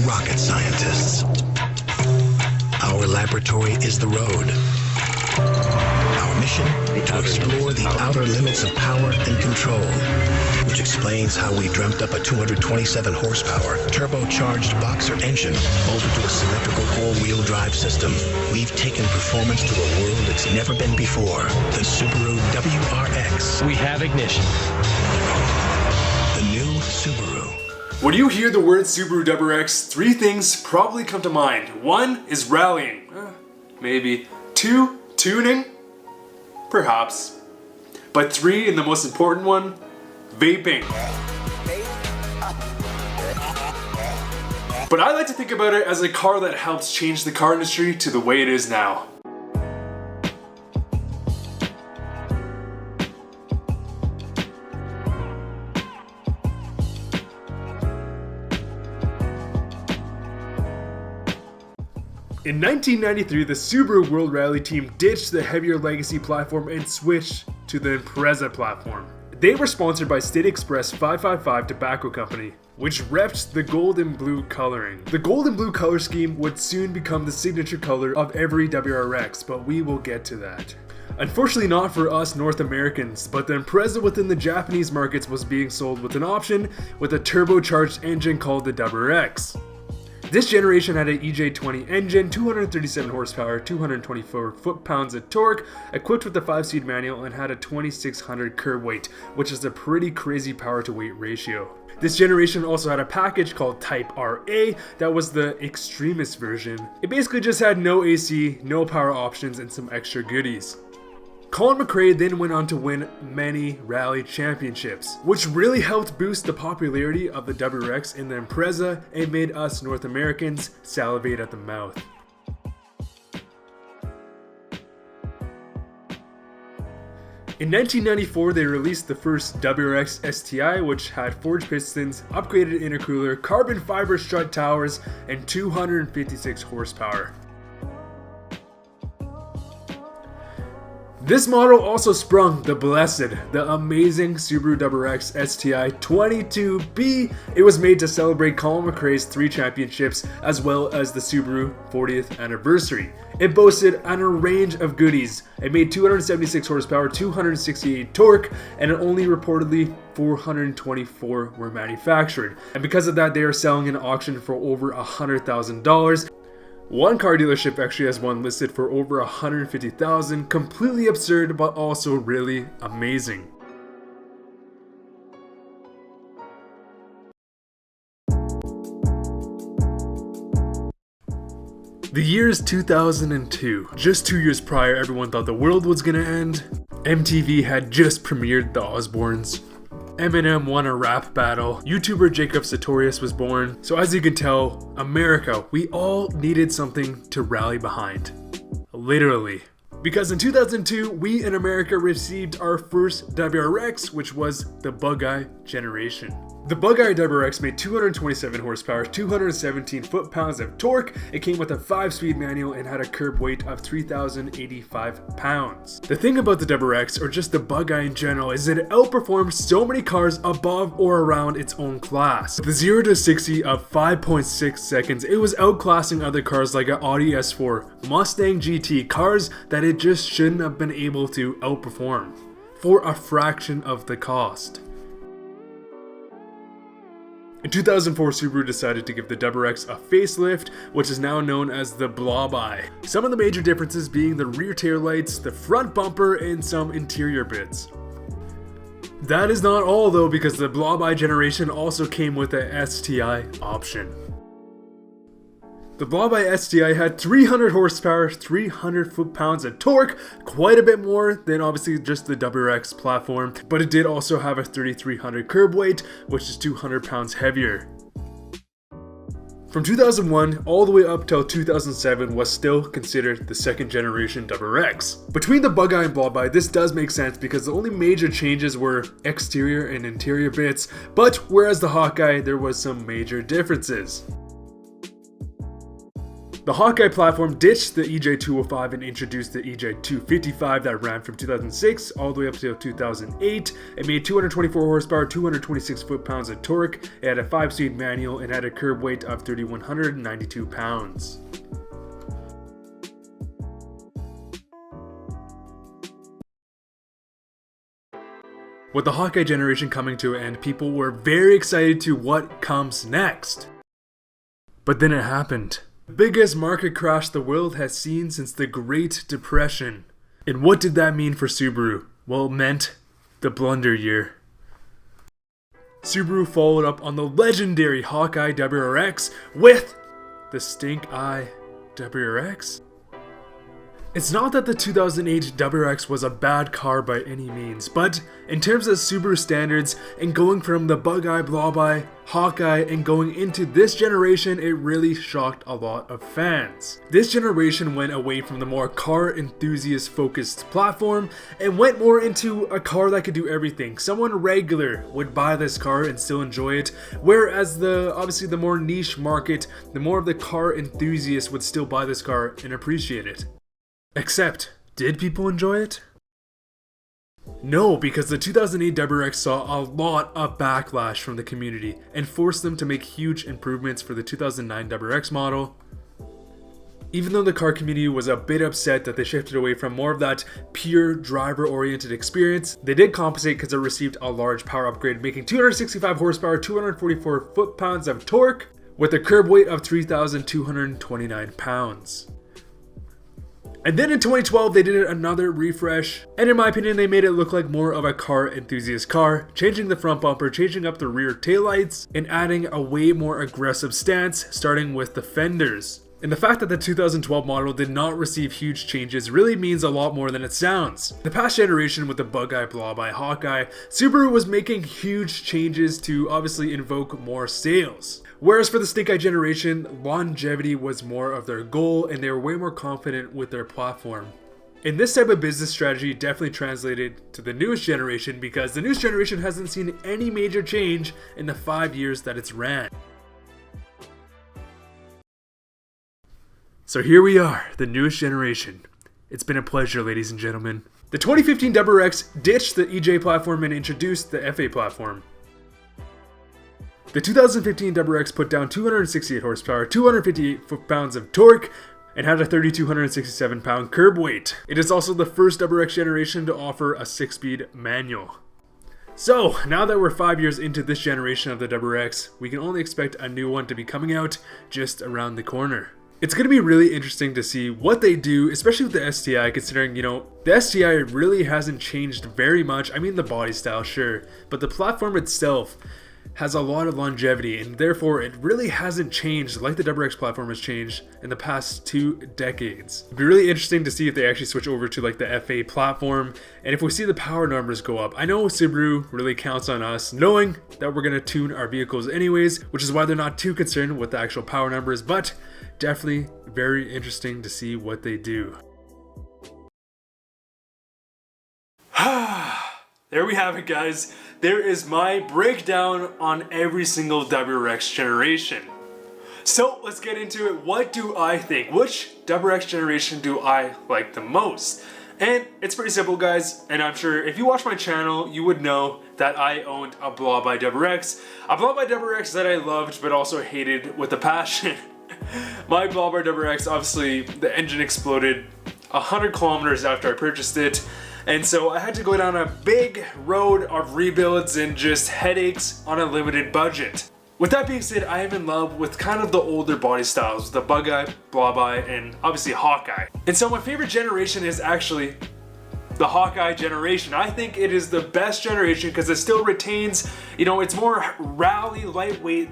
rocket scientists. Our laboratory is the road. Our mission, to explore the outer limits of power and control, which explains how we dreamt up a 227 horsepower turbocharged boxer engine bolted to a symmetrical all-wheel drive system. We've taken performance to a world it's never been before. The Subaru WRX. We have ignition. The new Subaru. When you hear the word Subaru WRX, three things probably come to mind. One is rallying. Maybe. Two, tuning. Perhaps. But three, and the most important one, vaping. But I like to think about it as a car that helps change the car industry to the way it is now. In 1993, the Subaru World Rally team ditched the heavier legacy platform and switched to the Impreza platform. They were sponsored by State Express 555 Tobacco Company, which repped the gold and blue coloring. The gold and blue color scheme would soon become the signature color of every WRX, but we will get to that. Unfortunately not for us North Americans, but the Impreza within the Japanese markets was being sold with an option with a turbocharged engine called the WRX. This generation had an EJ20 engine, 237 horsepower, 224 foot-pounds of torque, equipped with a 5-speed manual, and had a 2600 curb weight, which is a pretty crazy power-to-weight ratio. This generation also had a package called Type RA that was the extremist version. It basically just had no AC, no power options, and some extra goodies. Colin McRae then went on to win many rally championships, which really helped boost the popularity of the WRX in the Impreza and made us North Americans salivate at the mouth. In 1994, they released the first WRX-STI, which had forged pistons, upgraded intercooler, carbon fiber strut towers, and 256 horsepower. This model also sprung the blessed, the amazing Subaru WRX STI 22B. It was made to celebrate Colin McRae's 3 championships as well as the Subaru 40th anniversary. It boasted a range of goodies. It made 276 horsepower, 268 torque, and only reportedly 424 were manufactured. And because of that, they are selling in auction for over $100,000. One car dealership actually has one listed for over $150,000, completely absurd but also really amazing. The year is 2002. Just 2 years prior, everyone thought the world was gonna end. MTV had just premiered The Osbournes. Eminem won a rap battle. YouTuber Jacob Sartorius was born. So as you can tell, America, we all needed something to rally behind. Literally. Because in 2002, we in America received our first WRX, which was the Bug-Eye generation. The Bug-Eye WRX made 227 horsepower, 217 foot-pounds of torque. It came with a 5-speed manual and had a curb weight of 3,085 pounds. The thing about the WRX, or just the Bug-Eye in general, is that it outperformed so many cars above or around its own class. With the 0 to 60 of 5.6 seconds, it was outclassing other cars like an Audi S4, Mustang GT, cars that it just shouldn't have been able to outperform for a fraction of the cost. In 2004, Subaru decided to give the WRX a facelift, which is now known as the Blob-Eye. Some of the major differences being the rear taillights, the front bumper, and some interior bits. That is not all though, because the Blob-Eye generation also came with a STI option. The Blob-Eye STI had 300 horsepower, 300 foot-pounds of torque, quite a bit more than obviously just the WRX platform, but it did also have a 3,300 curb weight, which is 200 pounds heavier. From 2001 all the way up till 2007 was still considered the second generation WRX. Between the Bug-Eye and Blob-Eye, this does make sense because the only major changes were exterior and interior bits, but whereas the Hawkeye, there was some major differences. The Hawkeye platform ditched the EJ205 and introduced the EJ255 that ran from 2006 all the way up to 2008. It made 224 horsepower, 226 foot-pounds of torque. It had a 5-speed manual and had a curb weight of 3,192 pounds. With the Hawkeye generation coming to an end, people were very excited to what comes next. But then it happened. The biggest market crash the world has seen since the Great Depression. And what did that mean for Subaru? Well, it meant the blunder year. Subaru followed up on the legendary Hawkeye WRX with the Stink Eye WRX. It's not that the 2008 WRX was a bad car by any means, but in terms of Subaru standards and going from the Bug Eye, Blob Eye, Hawkeye and going into this generation, it really shocked a lot of fans. This generation went away from the more car enthusiast focused platform and went more into a car that could do everything. Someone regular would buy this car and still enjoy it, whereas obviously the more niche market, the more of the car enthusiasts would still buy this car and appreciate it. Except, did people enjoy it? No, because the 2008 WRX saw a lot of backlash from the community and forced them to make huge improvements for the 2009 WRX model. Even though the car community was a bit upset that they shifted away from more of that pure driver-oriented experience, they did compensate because it received a large power upgrade, making 265 horsepower, 244 foot-pounds of torque, with a curb weight of 3,229 pounds. And then in 2012, they did another refresh, and in my opinion, they made it look like more of a car enthusiast car, changing the front bumper, changing up the rear taillights, and adding a way more aggressive stance, starting with the fenders. And the fact that the 2012 model did not receive huge changes really means a lot more than it sounds. The past generation with the Bug Eye, Blob Eye, Hawkeye, Subaru was making huge changes to obviously invoke more sales. Whereas for the Stink Eye generation, longevity was more of their goal and they were way more confident with their platform. And this type of business strategy definitely translated to the newest generation because the newest generation hasn't seen any major change in the 5 years that it's ran. So here we are, the newest generation. It's been a pleasure, ladies and gentlemen. The 2015 WRX ditched the EJ platform and introduced the FA platform. The 2015 WRX put down 268 horsepower, 258 foot-pounds of torque, and had a 3,267 pound curb weight. It is also the first WRX generation to offer a 6-speed manual. So, now that we're 5 years into this generation of the WRX, we can only expect a new one to be coming out just around the corner. It's going to be really interesting to see what they do, especially with the STI, considering, the STI really hasn't changed very much. I mean, the body style, sure, but the platform itself has a lot of longevity, and therefore it really hasn't changed like the WRX platform has changed in the past 2 decades. It'd be really interesting to see if they actually switch over to like the FA platform, and if we see the power numbers go up. I know Subaru really counts on us knowing that we're going to tune our vehicles anyways, which is why they're not too concerned with the actual power numbers, but definitely very interesting to see what they do. There we have it, guys. There is my breakdown on every single WRX generation. So let's get into it. What do I think? Which WRX generation do I like the most? And it's pretty simple, guys, and I'm sure if you watch my channel, you would know that I owned a Blob Eye WRX. A Blob Eye WRX that I loved but also hated with a passion. My Blob Eye WRX, obviously, the engine exploded 100 kilometers after I purchased it. And so I had to go down a big road of rebuilds and just headaches on a limited budget. With that being said, I am in love with kind of the older body styles, the Bug Eye, Blob Eye, and obviously Hawkeye. And so my favorite generation is actually the Hawkeye generation. I think it is the best generation because it still retains, it's more rally, lightweight,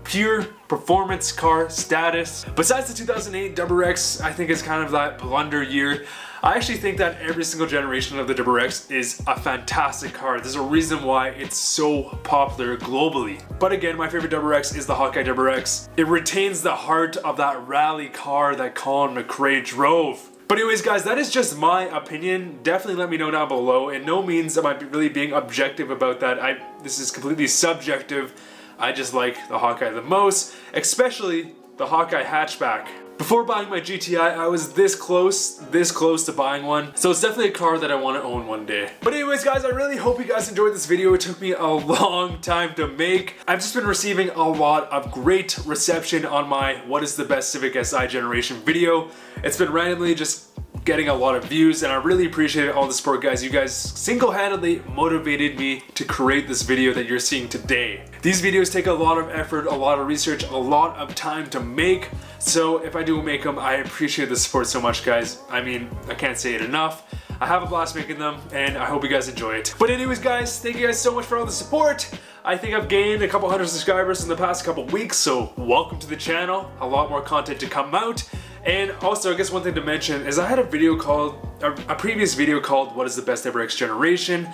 pure performance car status. Besides the 2008 WRX, I think it's kind of that blunder year. I actually think that every single generation of the WRX is a fantastic car. There's a reason why it's so popular globally. But again, my favorite WRX is the Hawkeye WRX. It retains the heart of that rally car that Colin McRae drove. But anyways, guys, that is just my opinion. Definitely let me know down below. In no means am I really being objective about that. This is completely subjective. I just like the Hawkeye the most, especially the Hawkeye hatchback. Before buying my GTI, I was this close to buying one. So it's definitely a car that I want to own one day. But anyways guys, I really hope you guys enjoyed this video. It took me a long time to make. I've just been receiving a lot of great reception on my what is the best Civic Si generation video. It's been randomly just getting a lot of views, and I really appreciate all the support, guys. You guys single-handedly motivated me to create this video that you're seeing today. These videos take a lot of effort, a lot of research, a lot of time to make. So if I do make them, I appreciate the support so much, guys. I mean, I can't say it enough. I have a blast making them, and I hope you guys enjoy it. But anyways, guys, thank you guys so much for all the support. I think I've gained a couple hundred subscribers in the past couple weeks, so welcome to the channel. A lot more content to come out. And also, I guess one thing to mention is I had a video called, a previous video called What is the Best WRX Generation?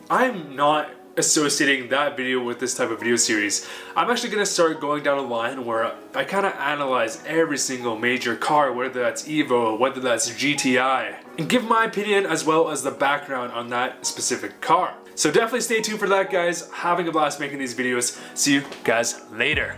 I'm not associating that video with this type of video series. I'm actually going to start going down a line where I kind of analyze every single major car, whether that's Evo, whether that's GTI, and give my opinion as well as the background on that specific car. So definitely stay tuned for that, guys. Having a blast making these videos. See you guys later.